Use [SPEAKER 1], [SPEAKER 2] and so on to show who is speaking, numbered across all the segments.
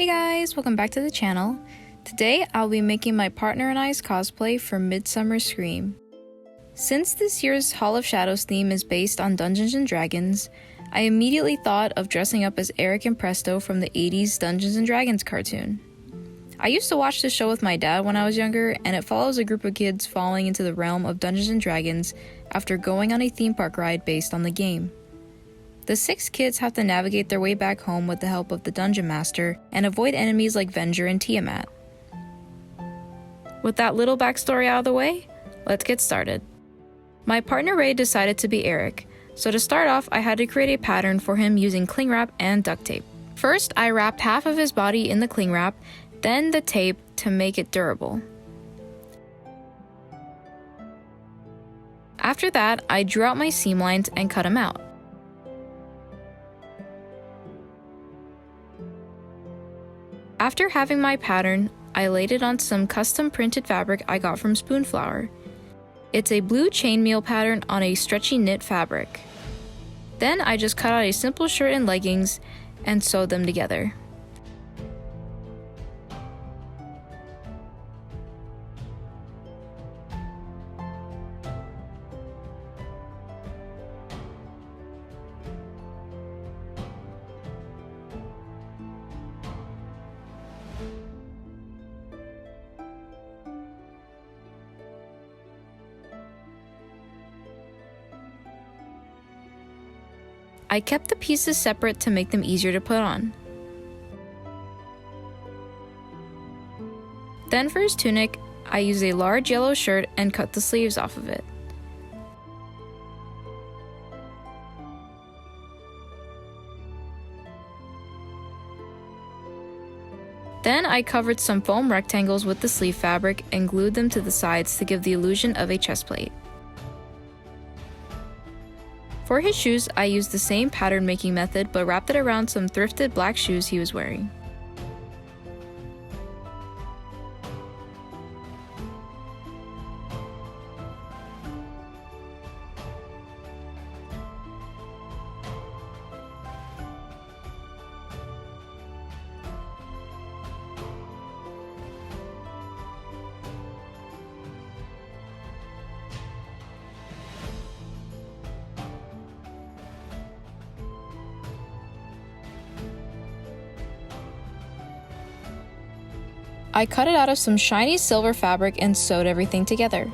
[SPEAKER 1] Hey guys, welcome back to the channel. Today I'll be making my partner and I's cosplay for Midsummer Scream. Since this year's Hall of Shadows theme is based on Dungeons & Dragons, I immediately thought of dressing up as Eric and Presto from the 80s Dungeons & Dragons cartoon. I used to watch this show with my dad when I was younger, and it follows a group of kids falling into the realm of Dungeons & Dragons after going on a theme park ride based on the game. The 6 kids have to navigate their way back home with the help of the Dungeon Master and avoid enemies like Venger and Tiamat. With that little backstory out of the way, let's get started. My partner Ray decided to be Eric, so to start off I had to create a pattern for him using cling wrap and duct tape. First, I wrapped half of his body in the cling wrap, then the tape to make it durable. After that, I drew out my seam lines and cut them out. After having my pattern, I laid it on some custom printed fabric I got from Spoonflower. It's a blue chainmail pattern on a stretchy knit fabric. Then I just cut out a simple shirt and leggings and sewed them together. I kept the pieces separate to make them easier to put on. Then for his tunic, I used a large yellow shirt and cut the sleeves off of it. Then I covered some foam rectangles with the sleeve fabric and glued them to the sides to give the illusion of a chest plate. For his shoes, I used the same pattern making method but wrapped it around some thrifted black shoes he was wearing. I cut it out of some shiny silver fabric and sewed everything together.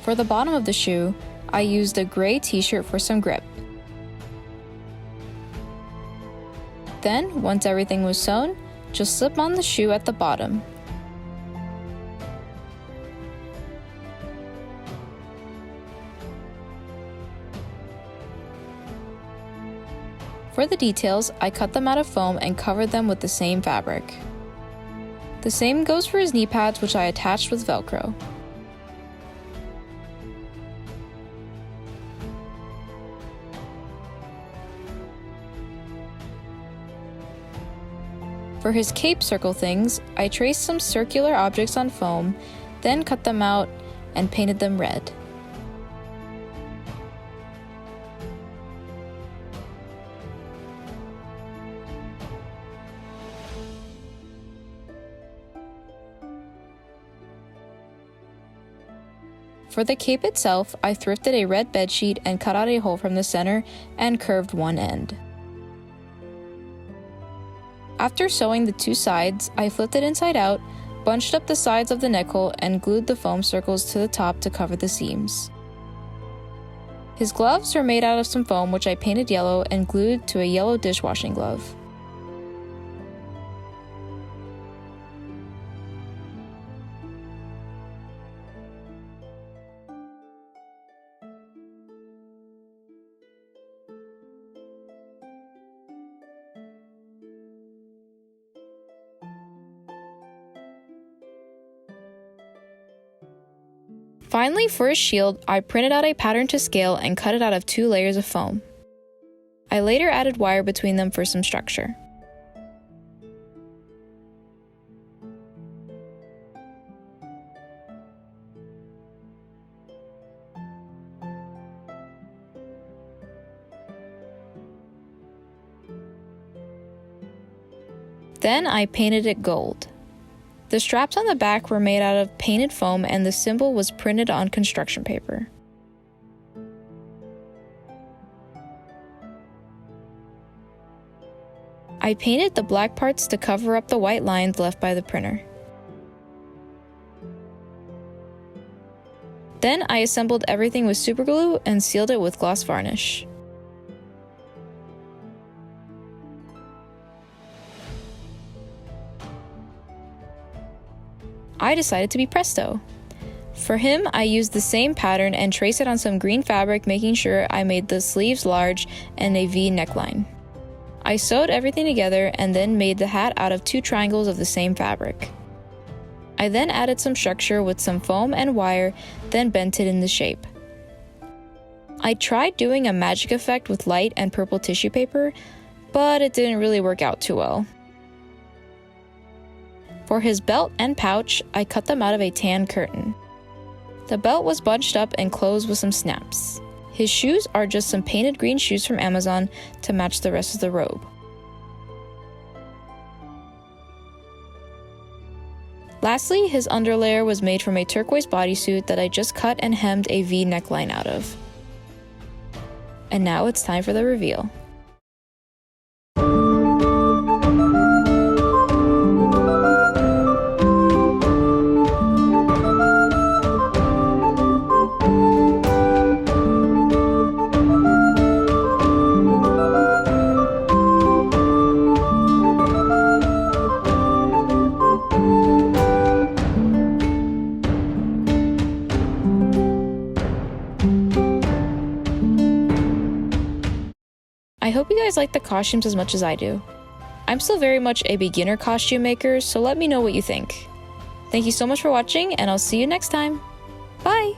[SPEAKER 1] For the bottom of the shoe, I used a gray t-shirt for some grip. Then, once everything was sewn, just slip on the shoe at the bottom. For the details, I cut them out of foam and covered them with the same fabric. The same goes for his knee pads, which I attached with Velcro. For his cape circle things, I traced some circular objects on foam, then cut them out and painted them red. For the cape itself, I thrifted a red bedsheet and cut out a hole from the center and curved one end. After sewing the 2 sides, I flipped it inside out, bunched up the sides of the neck hole, and glued the foam circles to the top to cover the seams. His gloves were made out of some foam which I painted yellow and glued to a yellow dishwashing glove. Finally, for his shield, I printed out a pattern to scale and cut it out of 2 layers of foam. I later added wire between them for some structure. Then I painted it gold. The straps on the back were made out of painted foam and the symbol was printed on construction paper. I painted the black parts to cover up the white lines left by the printer. Then I assembled everything with superglue and sealed it with gloss varnish. I decided to be Presto. For him, I used the same pattern and traced it on some green fabric, making sure I made the sleeves large and a V neckline. I sewed everything together and then made the hat out of 2 triangles of the same fabric. I then added some structure with some foam and wire, then bent it into shape. I tried doing a magic effect with light and purple tissue paper, but it didn't really work out too well. For his belt and pouch, I cut them out of a tan curtain. The belt was bunched up and closed with some snaps. His shoes are just some painted green shoes from Amazon to match the rest of the robe. Lastly, his underlayer was made from a turquoise bodysuit that I just cut and hemmed a V neckline out of. And now it's time for the reveal. I hope you guys like the costumes as much as I do. I'm still very much a beginner costume maker, so let me know what you think. Thank you so much for watching, and I'll see you next time. Bye!